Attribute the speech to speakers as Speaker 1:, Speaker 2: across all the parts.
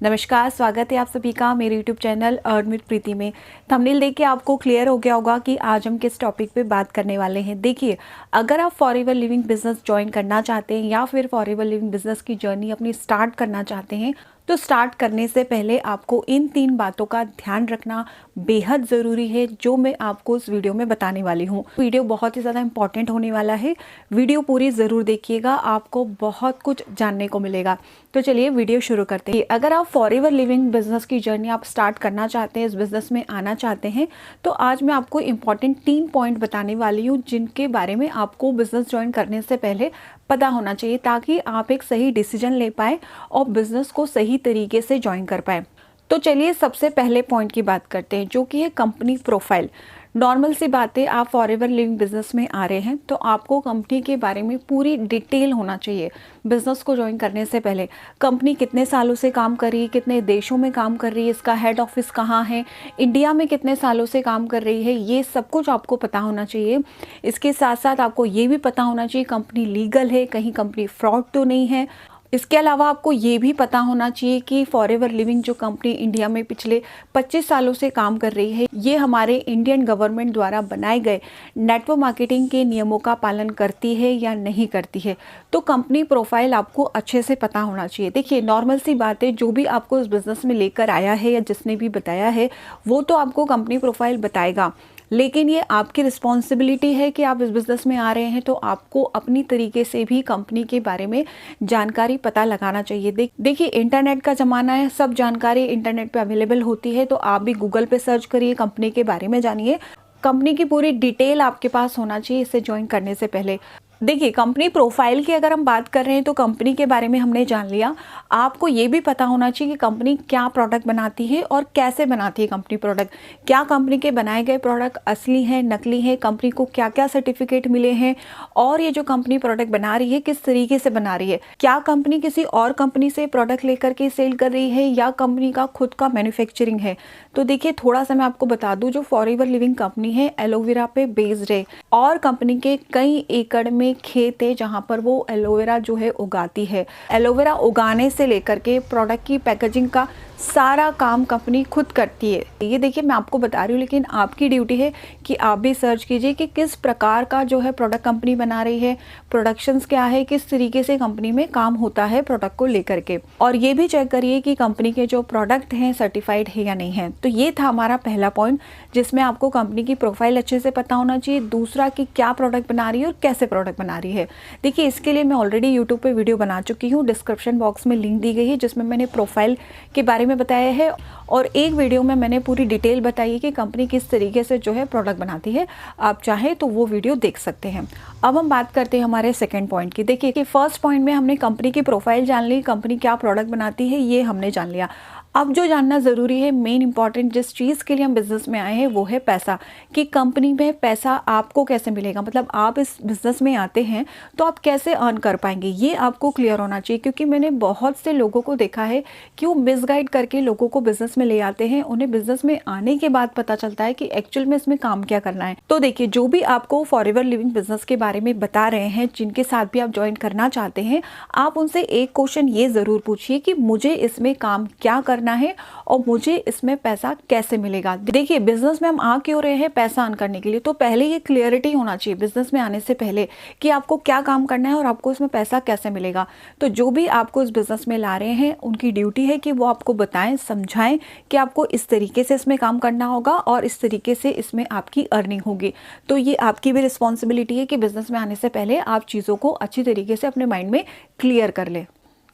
Speaker 1: नमस्कार, स्वागत है आप सभी का मेरे यूट्यूब चैनल अर्न विद प्रीति में। थंबनेल देख के आपको क्लियर हो गया होगा कि आज हम किस टॉपिक पे बात करने वाले हैं। देखिए, अगर आप फॉरएवर लिविंग बिजनेस ज्वाइन करना चाहते हैं या फिर फॉरएवर लिविंग बिजनेस की जर्नी अपनी स्टार्ट करना चाहते हैं, तो स्टार्ट करने से पहले आपको इन 3 बातों का ध्यान रखना बेहद ज़रूरी है, जो मैं आपको इस वीडियो में बताने वाली हूँ। वीडियो बहुत ही ज़्यादा इंपॉर्टेंट होने वाला है, वीडियो पूरी ज़रूर देखिएगा, आपको बहुत कुछ जानने को मिलेगा। तो चलिए वीडियो शुरू करते हैं। अगर आप फॉरएवर लिविंग बिजनेस की जर्नी आप स्टार्ट करना चाहते हैं, इस बिजनेस में आना चाहते हैं, तो आज मैं आपको इंपॉर्टेंट 3 पॉइंट बताने वाली हूँ, जिनके बारे में आपको बिजनेस ज्वाइन करने से पहले पता होना चाहिए, ताकि आप एक सही डिसीजन ले पाए और बिजनेस को सही तरीके से ज्वाइन कर पाए। तो चलिए सबसे पहले पॉइंट की बात करते हैं, जो कि है कंपनी प्रोफाइल। नॉर्मल सी बात है, आप फॉरएवर लिविंग बिजनेस में आ रहे हैं तो आपको कंपनी के बारे में पूरी डिटेल होना चाहिए। बिजनेस को ज्वाइन करने से पहले कंपनी कितने सालों से काम कर रही है, कितने देशों में काम कर रही है, इसका हेड ऑफिस कहाँ है, इंडिया में कितने सालों से काम कर रही है, ये सब कुछ आपको पता होना चाहिए। इसके साथ साथ आपको ये भी पता होना चाहिए कंपनी लीगल है, कहीं कंपनी फ्रॉड तो नहीं है। इसके अलावा आपको ये भी पता होना चाहिए कि फॉरएवर लिविंग जो कंपनी इंडिया में पिछले 25 सालों से काम कर रही है, ये हमारे इंडियन गवर्नमेंट द्वारा बनाए गए नेटवर्क मार्केटिंग के नियमों का पालन करती है या नहीं करती है। तो कंपनी प्रोफाइल आपको अच्छे से पता होना चाहिए। देखिए, नॉर्मल सी बात है, जो भी आपको इस बिज़नेस में लेकर आया है या जिसने भी बताया है, वो तो आपको कंपनी प्रोफाइल बताएगा, लेकिन ये आपकी रिस्पॉन्सिबिलिटी है कि आप इस बिज़नेस में आ रहे हैं तो आपको अपनी तरीके से भी कंपनी के बारे में जानकारी पता लगाना चाहिए। देखिए, इंटरनेट का ज़माना है, सब जानकारी इंटरनेट पे अवेलेबल होती है, तो आप भी गूगल पे सर्च करिए, कंपनी के बारे में जानिए। कंपनी की पूरी डिटेल आपके पास होना चाहिए इसे ज्वाइन करने से पहले। देखिए, कंपनी प्रोफाइल की अगर हम बात कर रहे हैं तो कंपनी के बारे में हमने जान लिया। आपको ये भी पता होना चाहिए कि कंपनी क्या प्रोडक्ट बनाती है और कैसे बनाती है कंपनी प्रोडक्ट। क्या कंपनी के बनाए गए प्रोडक्ट असली हैं, नकली हैं, कंपनी को क्या क्या सर्टिफिकेट मिले हैं, और ये जो कंपनी प्रोडक्ट बना रही है किस तरीके से बना रही है। क्या कंपनी किसी और कंपनी से प्रोडक्ट लेकर के सेल कर रही है या कंपनी का खुद का मैन्युफैक्चरिंग है। तो देखिए, थोड़ा सा मैं आपको बता दूं, जो फॉरएवर लिविंग कंपनी है एलोवेरा पे बेस्ड है, और कंपनी के कई एकड़ में खेत है जहां पर वो एलोवेरा जो है उगाती है। एलोवेरा उगाने से लेकर के प्रोडक्ट की पैकेजिंग का सारा काम कंपनी खुद करती है। ये देखिए, मैं आपको बता रही हूँ, लेकिन आपकी ड्यूटी है कि आप भी सर्च कीजिए कि किस प्रकार का जो है प्रोडक्ट कंपनी बना रही है, प्रोडक्शंस क्या है, किस तरीके से कंपनी में काम होता है प्रोडक्ट को लेकर के। और ये भी चेक करिए कि कंपनी के जो प्रोडक्ट हैं सर्टिफाइड है या नहीं है। तो ये था हमारा पहला पॉइंट, जिसमें आपको कंपनी की प्रोफाइल अच्छे से पता होना चाहिए। दूसरा, कि क्या प्रोडक्ट बना रही है और कैसे प्रोडक्ट बना रही है। देखिए, इसके लिए मैं ऑलरेडी यूट्यूब पे वीडियो बना चुकी हूँ, डिस्क्रिप्शन बॉक्स में लिंक दी गई है, जिसमें मैंने प्रोफाइल के बारे में बताया है, और एक वीडियो में मैंने पूरी डिटेल बताई है कि कंपनी किस तरीके से जो है प्रोडक्ट बनाती है। आप चाहें तो वो वीडियो देख सकते हैं। अब हम बात करते हैं हमारे सेकंड पॉइंट की। देखिए कि फर्स्ट पॉइंट में हमने कंपनी की प्रोफाइल जान ली, कंपनी क्या प्रोडक्ट बनाती है ये हमने जान लिया। अब जो जानना ज़रूरी है, मेन इंपॉर्टेंट जिस चीज़ के लिए हम बिज़नेस में आए हैं, वो है पैसा। कि कंपनी में पैसा आपको कैसे मिलेगा, मतलब आप इस बिज़नेस में आते हैं तो आप कैसे अर्न कर पाएंगे, ये आपको क्लियर होना चाहिए। क्योंकि मैंने बहुत से लोगों को देखा है कि वो मिसगाइड करके लोगों को बिज़नेस में ले आते हैं, उन्हें बिज़नेस में आने के बाद पता चलता है कि एक्चुअल में इसमें काम क्या करना है। तो देखिए, जो भी आपको फॉरएवर लिविंग बिज़नेस के बारे में बता रहे हैं, जिनके साथ भी आप ज्वाइन करना चाहते हैं, आप उनसे एक क्वेश्चन ये ज़रूर पूछिए कि मुझे इसमें काम क्या करना है और मुझे इसमें पैसा कैसे मिलेगा। देखिए, बिजनेस में हम आ क्यों रहे हैं, पैसा अर्न करने के लिए। तो पहले ये क्लियरिटी होना चाहिए बिजनेस में आने से पहले कि आपको क्या काम करना है और आपको इसमें पैसा कैसे मिलेगा। तो जो भी आपको इस बिजनेस में ला रहे हैं, उनकी ड्यूटी है कि वो आपको बताएं, समझाएं कि आपको इस तरीके से इसमें काम करना होगा और इस तरीके से इसमें आपकी अर्निंग होगी। तो ये आपकी भी रिस्पॉन्सिबिलिटी है कि बिजनेस में आने से पहले आप चीज़ों को अच्छी तरीके से अपने माइंड में क्लियर कर लें।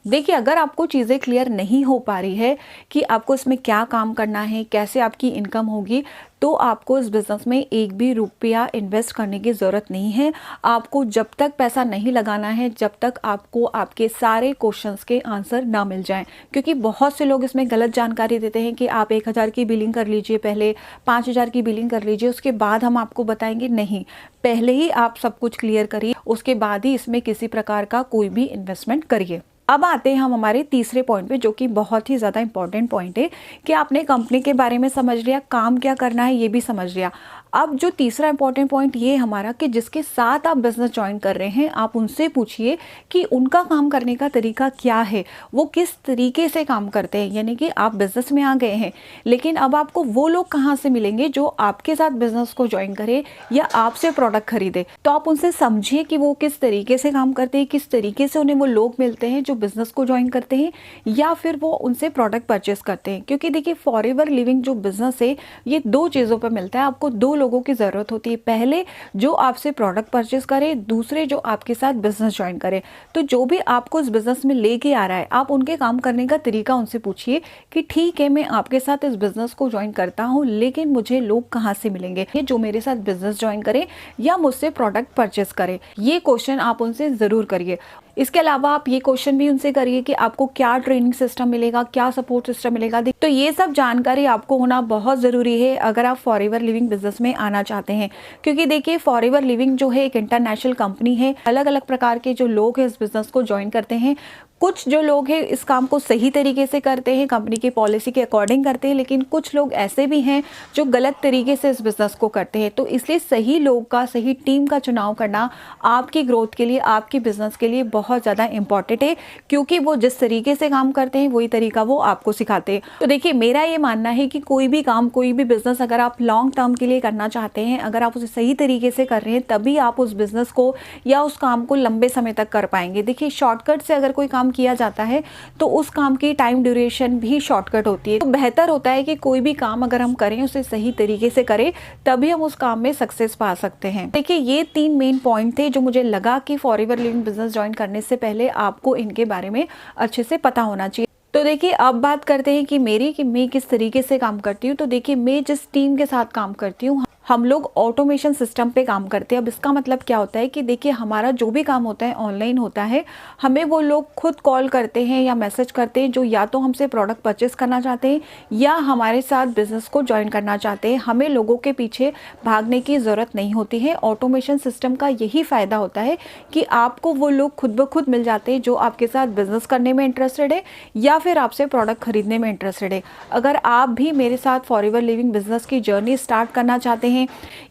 Speaker 1: देखिए, अगर आपको चीज़ें क्लियर नहीं हो पा रही है कि आपको इसमें क्या काम करना है, कैसे आपकी इनकम होगी, तो आपको इस बिज़नेस में एक भी रुपया इन्वेस्ट करने की ज़रूरत नहीं है। आपको जब तक पैसा नहीं लगाना है, जब तक आपको आपके सारे क्वेश्चंस के आंसर ना मिल जाएं। क्योंकि बहुत से लोग इसमें गलत जानकारी देते हैं कि आप 1000 की बिलिंग कर लीजिए, पहले 5000 की बिलिंग कर लीजिए, उसके बाद हम आपको बताएंगे। नहीं, पहले ही आप सब कुछ क्लियर करिए, उसके बाद ही इसमें किसी प्रकार का कोई भी इन्वेस्टमेंट करिए। अब आते हैं हम हमारे तीसरे पॉइंट पे, जो कि बहुत ही ज़्यादा इंपॉर्टेंट पॉइंट है कि आपने कंपनी के बारे में समझ लिया, काम क्या करना है ये भी समझ लिया। अब जो तीसरा इंपॉर्टेंट पॉइंट ये है हमारा कि जिसके साथ आप बिजनेस ज्वाइन कर रहे हैं, आप उनसे पूछिए कि उनका काम करने का तरीका क्या है, वो किस तरीके से काम करते हैं। यानी कि आप बिजनेस में आ गए हैं, लेकिन अब आपको वो लोग कहाँ से मिलेंगे जो आपके साथ बिजनेस को ज्वाइन करे या आपसे प्रोडक्ट खरीदे। तो आप उनसे समझिए कि वो किस तरीके से काम करते हैं, किस तरीके से उन्हें वो लोग मिलते हैं जो बिजनेस को ज्वाइन करते हैं या फिर वो उनसे प्रोडक्ट परचेस करते हैं। क्योंकि देखिए फॉरएवर लिविंग जो बिजनेस है ये दो चीज़ों पर मिलता है। आपको दो लोगों की ज़रूरत होती है, पहले जो आपसे प्रोडक्ट परचेस करे, दूसरे जो आपके साथ बिजनेस ज्वाइन करे। तो जो भी आपको इस बिजनेस में लेके आ रहा है, आप उनके काम करने का तरीका उनसे पूछिए कि ठीक है मैं आपके साथ इस बिजनेस को ज्वाइन करता हूँ, लेकिन मुझे लोग कहाँ से मिलेंगे ये जो मेरे साथ बिजनेस ज्वाइन करे या मुझसे प्रोडक्ट परचेस करे। ये क्वेश्चन आप उनसे ज़रूर करिए। इसके अलावा आप ये क्वेश्चन भी उनसे करिए कि आपको क्या ट्रेनिंग सिस्टम मिलेगा, क्या सपोर्ट सिस्टम मिलेगा। तो ये सब जानकारी आपको होना बहुत ज़रूरी है अगर आप फॉरएवर लिविंग बिजनेस में आना चाहते हैं। क्योंकि देखिए फॉरएवर लिविंग जो है एक इंटरनेशनल कंपनी है, अलग अलग प्रकार के जो लोग हैं इस बिज़नेस को ज्वाइन करते हैं। कुछ जो लोग हैं इस काम को सही तरीके से करते हैं, कंपनी की पॉलिसी के अकॉर्डिंग करते हैं, लेकिन कुछ लोग ऐसे भी हैं जो गलत तरीके से इस बिज़नेस को करते हैं। तो इसलिए सही लोग का, सही टीम का चुनाव करना आपकी ग्रोथ के लिए, आपकी बिज़नेस के लिए बहुत ज़्यादा इंपॉर्टेंट है। क्योंकि वो जिस तरीके से काम करते हैं वही तरीका वो आपको सिखाते हैं। तो देखिए मेरा ये मानना है कि कोई भी काम, कोई भी बिज़नेस अगर आप लॉन्ग टर्म के लिए करना चाहते हैं, अगर आप उसे सही तरीके से कर रहे हैं, तभी आप उस बिज़नेस को या उस काम को लंबे समय तक कर पाएंगे। देखिए शॉर्टकट से अगर कोई काम किया जाता है तो उस काम की टाइम ड्यूरेशन भी शॉर्टकट होती है। तो बेहतर होता है कि कोई भी काम अगर हम करें उसे सही तरीके से करें, तभी हम उस काम में सक्सेस पा सकते हैं। देखिए ये 3 मेन पॉइंट थे जो मुझे लगा कि फॉरएवर लिविंग बिजनेस ज्वाइन करने से पहले आपको इनके बारे में अच्छे से पता होना चाहिए। तो देखिए अब बात करते हैं कि मैं किस तरीके से काम करती हूँ। तो देखिए मैं जिस टीम के साथ काम करती हूँ, हम लोग ऑटोमेशन सिस्टम पे काम करते हैं। अब इसका मतलब क्या होता है कि देखिए हमारा जो भी काम होता है ऑनलाइन होता है। हमें वो लोग खुद कॉल करते हैं या मैसेज करते हैं जो या तो हमसे प्रोडक्ट परचेस करना चाहते हैं या हमारे साथ बिजनेस को ज्वाइन करना चाहते हैं। हमें लोगों के पीछे भागने की ज़रूरत नहीं होती है। ऑटोमेशन सिस्टम का यही फ़ायदा होता है कि आपको वो लोग खुद ब खुद मिल जाते हैं जो आपके साथ बिजनेस करने में इंटरेस्टेड है या फिर आपसे प्रोडक्ट खरीदने में इंटरेस्टेड है। अगर आप भी मेरे साथ फॉरएवर लिविंग बिजनेस की जर्नी स्टार्ट करना चाहते हैं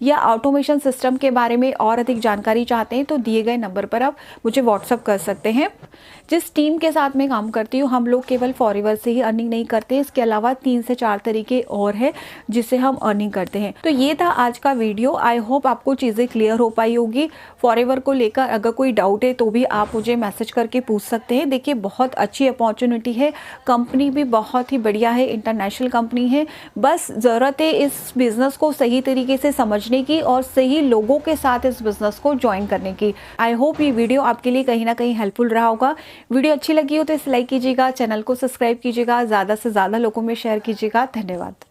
Speaker 1: या ऑटोमेशन सिस्टम के बारे में और अधिक जानकारी चाहते हैं, तो दिए गए नंबर पर आप मुझे व्हाट्सअप कर सकते हैं। जिस टीम के साथ मैं काम करती हूँ, हम लोग केवल फॉरएवर से ही अर्निंग नहीं करते, इसके अलावा 3 से 4 तरीके और हैं जिससे हम अर्निंग करते हैं। तो ये था आज का वीडियो। आई होप आपको चीज़ें क्लियर हो पाई होगी। फॉरएवर को लेकर अगर कोई डाउट है तो भी आप मुझे मैसेज करके पूछ सकते हैं। देखिए बहुत अच्छी अपॉर्चुनिटी है, कंपनी भी बहुत ही बढ़िया है, इंटरनेशनल कंपनी है। बस ज़रूरत है इस बिज़नेस को सही तरीके से समझने की और सही लोगों के साथ इस बिज़नेस को ज्वाइन करने की। आई होप ये वीडियो आपके लिए कहीं ना कहीं हेल्पफुल रहा होगा। वीडियो अच्छी लगी हो तो इसे लाइक कीजिएगा, चैनल को सब्सक्राइब कीजिएगा, ज़्यादा से ज़्यादा लोगों में शेयर कीजिएगा। धन्यवाद।